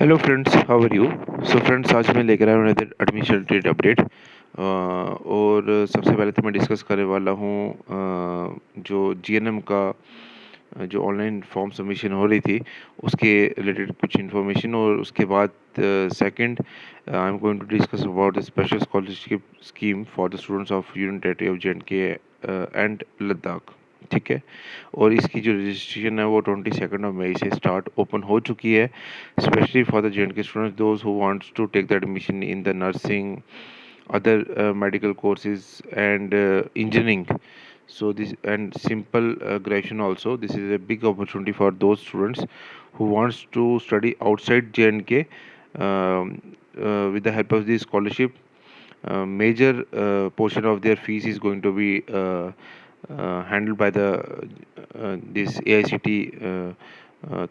Hello friends, how are you? So friends, आज मैं लेकर आया हूँ अनदर एडमिशन रिलेटेड अपडेट। और सबसे पहले तो मैं डिस्कस करने वाला हूँ जो जीएनएम का जो ऑनलाइन फॉर्म सबमिशन हो रही थी उसके रिलेटेड कुछ इन्फॉर्मेशन। और उसके बाद second, I am going to discuss about the special scholarship scheme for the students of union territory of J and Ladakh. ठीक है। और इसकी जो रजिस्ट्रेशन है वो 22 मई से स्टार्ट ओपन हो चुकी है, specially for the J students those who wants to take the admission in the nursing, other medical courses and engineering. So this and simple graduation also, this is a big opportunity for those students who wants to study outside J&K with the help of this scholarship. Major portion of their fees is going to be handled by the this AICT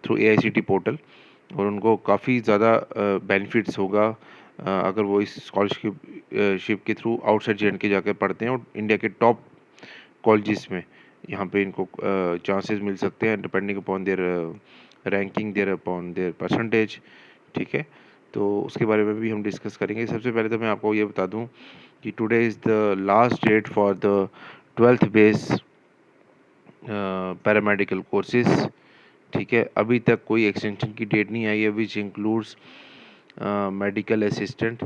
through AICT portal। और उनको काफ़ी ज़्यादा benefits होगा अगर वो इस scholarship ship के through outside जे जाकर पढ़ते हैं और इंडिया के टॉप कॉलेजेस में यहाँ पे इनको चांसेस मिल सकते हैं depending upon their ranking, their upon their percentage. ठीक है। तो उसके बारे में भी हम डिस्कस करेंगे। सबसे पहले तो मैं आपको ये बता दूं कि today is the last date for the 12th base paramedical courses. ठीक है। अभी तक कोई एक्सटेंशन की डेट नहीं आई है, which includes medical assistant,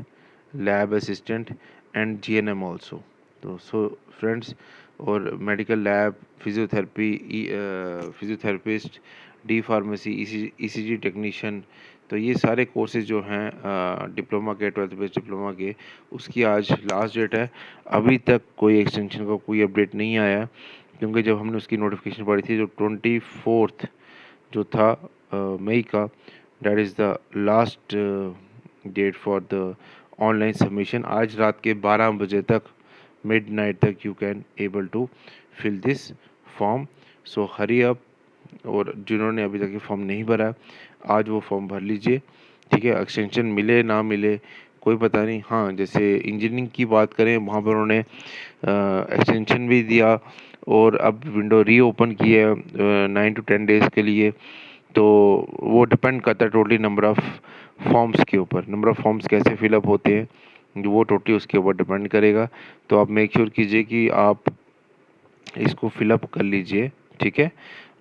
lab assistant and GNM also. तो सो फ्रेंड्स, और medical lab, physiotherapy, physiotherapist, D pharmacy, ECG technician, तो ये सारे कोर्सेज जो हैं डिप्लोमा के, 12th बेस डिप्लोमा के, उसकी आज लास्ट डेट है। अभी तक कोई एक्सटेंशन का कोई अपडेट नहीं आया, क्योंकि जब हमने उसकी नोटिफिकेशन पढ़ी थी जो 24th जो था मई का, that is the last date for the online submission. आज रात के 12 बजे तक, मिडनाइट तक you can able to fill this form. So hurry up. और जिन्होंने अभी तक ये फॉर्म नहीं भरा, आज वो फॉर्म भर लीजिए। ठीक है। एक्सटेंशन मिले ना मिले कोई पता नहीं। हाँ, जैसे इंजीनियरिंग की बात करें, वहाँ पर उन्होंने एक्सटेंशन भी दिया और अब विंडो रीओपन की है 9 to 10 डेज़ के लिए। तो वो डिपेंड करता है टोटली नंबर ऑफ़ फॉर्म्स के ऊपर, नंबर ऑफ़ फॉर्म्स कैसे फिलअप होते हैं वो टोटली उसके ऊपर डिपेंड करेगा। तो आप मेक श्योर कीजिए कि आप इसको फिलअप कर लीजिए। ठीक है।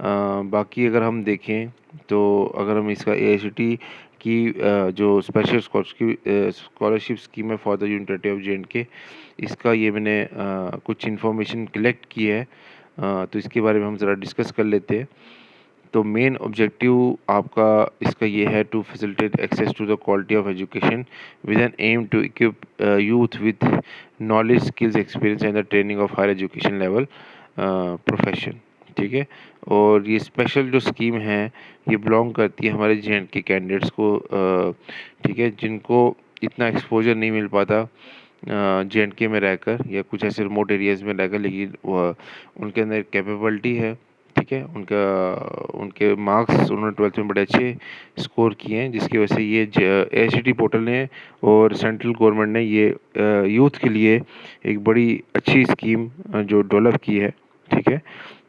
बाकी अगर हम देखें तो अगर हम इसका एआईसीटी की जो स्पेशल स्कॉलरशिप स्कीम है फॉर द यूनिवर्सिटी ऑफ जे इसका ये मैंने कुछ इन्फॉर्मेशन कलेक्ट की है। तो इसके बारे में हम ज़रा डिस्कस कर लेते हैं। तो मेन ऑब्जेक्टिव आपका इसका ये है to facilitate access to the quality of education with an aim to equip youth with knowledge, skills, experience and the training of higher education level profession. ठीक है। और ये स्पेशल जो स्कीम है ये बिलोंग करती है हमारे जे के कैंडिडेट्स को। ठीक है, जिनको इतना एक्सपोजर नहीं मिल पाता जे के में रहकर या कुछ ऐसे रिमोट एरियाज़ में रहकर, लेकिन उनके अंदर कैपेबिलिटी है। ठीक है। उनके मार्क्स, उन्होंने 12th में बड़े अच्छे स्कोर किए हैं, जिसकी वजह से ये एआईसीटी पोर्टल ने और सेंट्रल गवर्नमेंट ने ये यूथ के लिए एक बड़ी अच्छी स्कीम जो डेवलप की है। ठीक है।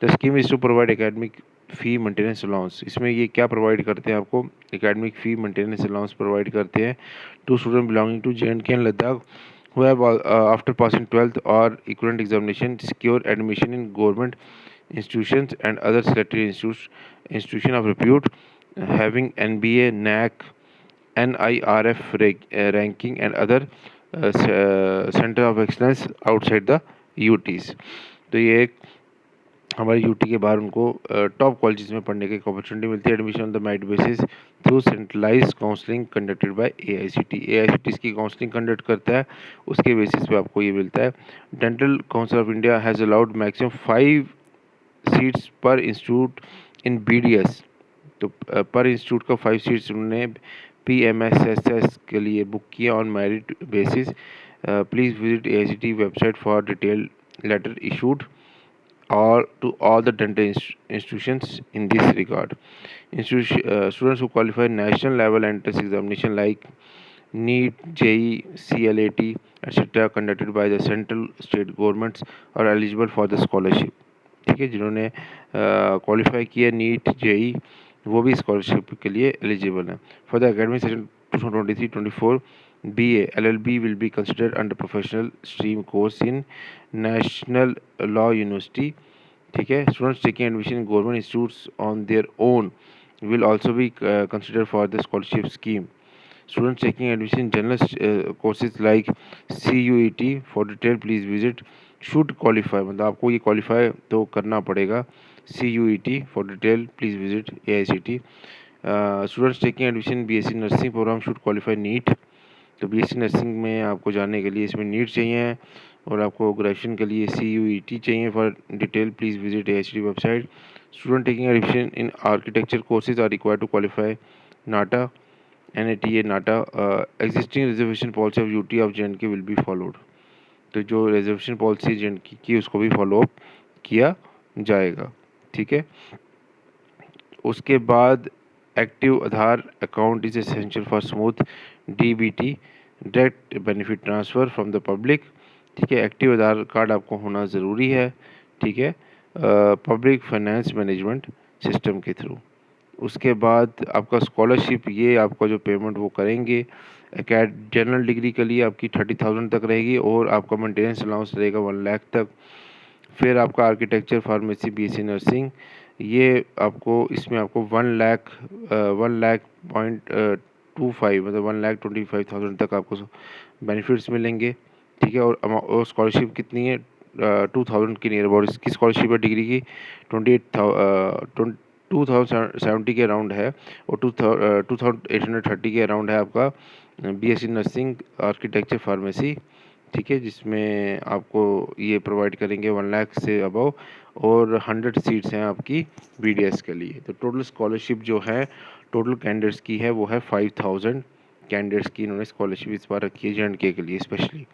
The scheme is to provide academic fee maintenance allowance. इसमें ये क्या प्रोवाइड करते हैं आपको? Academic fee maintenance allowance provide करते हैं to student belonging to J and Ladakh who have after passing 12th or equivalent examination secure admission in government institutions and other statutory institution of repute having NBA, NAC, NIRF ranking and other center of excellence outside the UTs। तो ये एक हमारे UT के बाहर उनको top colleges में पढ़ने की एक अपॉर्चुनिटी मिलती है, admission on the merit basis through centralise counselling conducted by AICT इसकी काउंसलिंग कंडक्ट करता है, उसके बेसिस पे आपको ये मिलता है। Dental council of India has allowed maximum 5 seats per institute in BDS. तो पर इंस्टीट्यूट का 5 सीट्स उन्होंने पीएमएसएसएस के लिए बुक किया on merit basis. Please visit AICT website for detail letter issued or to all the dental institutions in this regard. Students who qualify national level entrance examination like NEET, JEE, CLAT, etc. conducted by the central state governments are eligible for the scholarship। ठीक है। जिन्होंने qualify किया NEET, JEE वो भी scholarship के लिए eligible हैं। For the academic session 2023-24 BA LLB will be considered under professional stream course in National Law University। ठीक है, students taking admission in government institutes on their own will also be considered for the scholarship scheme। Students taking admission in general courses like CUET for detail please visit should qualify, मतलब आपको ये qualify तो करना पड़ेगा। CUET for detail please visit AICT। Students taking admission BSc nursing programme should qualify NEET. तो BSc nursing में आपको जाने के लिए इसमें नीट चाहिए और आपको ग्रेजुएशन के लिए CUET चाहिए। For detail please visit AICT website. Student taking admission in architecture courses are required to qualify NATA NATA NATA. Existing reservation policy of UT of JNK will be followed. तो जो reservation policy JNK की उसको भी follow up किया जाएगा। ठीक है, उसके बाद active Aadhaar account is essential for smooth DBT direct benefit transfer from the public. ठीक है, एक्टिव आधार कार्ड आपको होना ज़रूरी है। ठीक है, पब्लिक फाइनेंस मैनेजमेंट सिस्टम के थ्रू। उसके बाद आपका स्कॉलरशिप, ये आपका जो पेमेंट वो करेंगे। जनरल डिग्री के लिए आपकी 30,000 तक रहेगी और आपका मेंटेनेंस अलाउंस रहेगा 1 लाख तक। फिर आपका आर्किटेक्चर फार्मेसी BSc नर्सिंग, ये आपको इसमें आपको 1 लाख मतलब 1,25,000 तक आपको बेनिफिट्स मिलेंगे। ठीक है, और स्कॉलरशिप कितनी है 2,000 के नियर अबाउट इसकी स्कॉलरशिप है डिग्री की 2,870 के अराउंड है और 2,830 के अराउंड है आपका BSc नर्सिंग आर्किटेक्चर फार्मेसी। ठीक है, जिसमें आपको ये प्रोवाइड करेंगे 1 लाख से अबव और 100 सीट्स हैं आपकी BDS के लिए। तो टोटल स्कॉलरशिप जो है टोटल कैंडिडेट्स की है वो है 5,000 कैंडिडेट्स की इन्होंने स्कॉलरशिप इस बार रखी है JNK के लिए स्पेशली।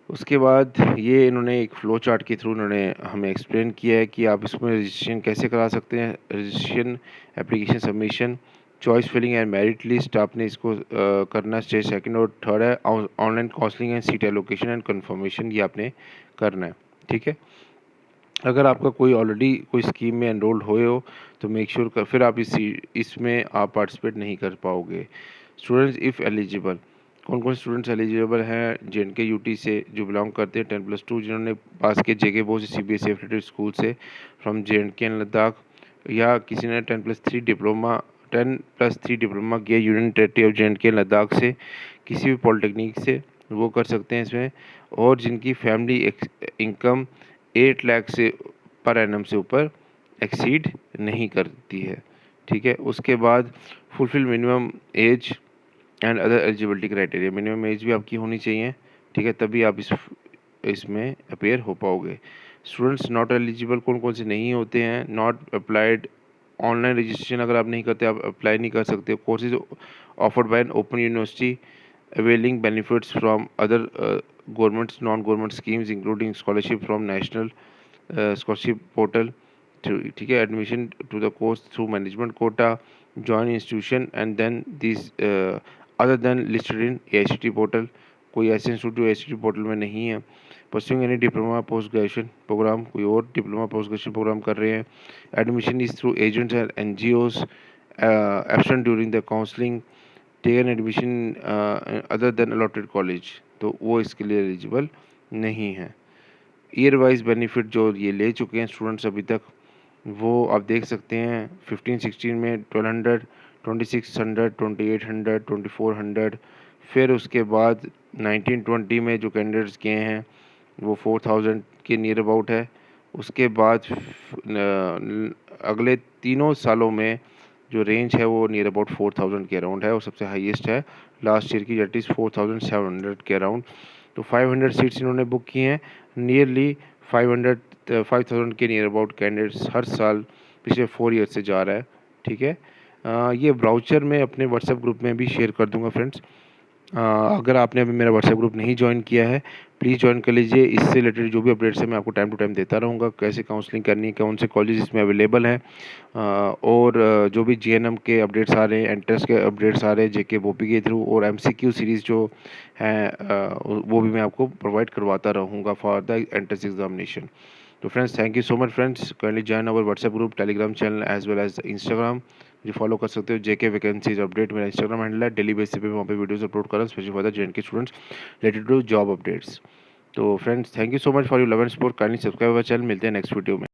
उसके बाद ये इन्होंने एक फ़्लो चार्ट के थ्रू इन्होंने हमें एक्सप्लेन किया है कि आप इसमें रजिस्ट्रेशन कैसे करा सकते हैं। Registration, application submission, choice filling and merit list आपने इसको करना है। स्टेज सेकंड और थर्ड है online counselling and seat allocation and confirmation, ये आपने करना है। ठीक है, अगर आपका कोई ऑलरेडी कोई स्कीम में एनरोल्ड हुए हो तो मेक श्योर कर फिर आप इसमें आप पार्टिसिपेट नहीं कर पाओगे। स्टूडेंट्स इफ़ एलिजिबल, कौन कौन स्टूडेंट्स एलिजिबल हैं JNK UT से जो बिलोंग करते हैं 10+2 जिन्होंने पास किए JK बोर्ड से CBSE एफिलेटेड स्कूल से फ्रॉम JNK एंड लद्दाख, या किसी ने 10+3 डिप्लोमा किया union territory of JNK Ladakh से, किसी भी पॉलिटेक्निक से वो कर सकते हैं इसमें, और जिनकी फैमिली इनकम 8 लाख से पर एनम से ऊपर एक्सीड नहीं करती है। ठीक है, उसके बाद fulfil minimum age and other eligibility criteria, minimum age भी आपकी होनी चाहिए। ठीक है, तभी आप इसमें अपेयर हो पाओगे। स्टूडेंट्स नॉट एलिजिबल, कौन कौन से नहीं होते हैं। नॉट अप्लाइड, ऑनलाइन रजिस्ट्रेशन अगर आप नहीं करते आप अप्लाई नहीं कर सकते। Courses offered by an open university availing benefits from other governments non-government schemes including scholarship from national scholarship portal। ठीक है, admission to the course through management quota, join institution and then this other than listed in AICT portal. कोई ऐसे institute जो AICT portal में नहीं है। Pursuing any diploma post graduation programme, कोई और डिप्लोमा पोस्ट ग्रेजुएशन प्रोग्राम कर रहे हैं। Admission is through agents and NGOs absent during the counselling, taken admission other than allotted college, तो वो इसके लिए एलिजिबल नहीं है। ईयर वाइज बेनिफिट जो ये ले चुके हैं स्टूडेंट्स अभी तक, वो आप देख सकते हैं 15-16 में 1200, 2600, 2800, 2400। फिर उसके बाद 19-20 में जो कैंडिडेट्स किए हैं वो 4000 के नियर अबाउट है। उसके बाद अगले तीनों सालों में जो रेंज है वो नियर अबाउट 4000 के अराउंड है और सबसे हाईएस्ट है लास्ट ईयर की, दैट इज़ 4700 के अराउंड। तो 500 सीट्स इन्होंने बुक की हैं। नियरली 5000 के नियर अबाउट कैंडिडेट्स हर साल पिछले 4 ईयर से जा रहा है। ठीक है, ये ब्राउचर मैं अपने व्हाट्सएप ग्रुप में भी शेयर कर दूंगा फ्रेंड्स। अगर आपने अभी मेरा व्हाट्सएप ग्रुप नहीं ज्वाइन किया है प्लीज़ ज्वाइन कर लीजिए। इससे रिलेटेड जो भी अपडेट्स है मैं आपको टाइम टू टाइम देता रहूँगा, कैसे काउंसलिंग करनी है, कौन से कॉलेज इसमें अवेलेबल हैं, और जो भी GNM के अपडेट्स आ रहे हैं, एंट्रेंस के अपडेट्स आ रहे हैं JK BOP के थ्रू, और MCQ सीरीज़ जो हैं वो भी मैं आपको प्रोवाइड करवाता रहूँगा फॉर द एंट्रेंस एग्जामिनेशन। तो friends thank you so much friends, kindly join our WhatsApp group, Telegram channel as well as Instagram, मुझे फॉलो कर सकते हो। जेके वैकेंसीज अपडेट मेरा इंस्टाग्राम हैंडल है, डेली बेसिस पे वहाँ पे वीडियोस अपलोड कर रहा हूँ specially for the JNK students related to job updates. तो friends thank you so much for your love and support, kindly subscribe our channel, मिलते हैं नेक्स्ट वीडियो में।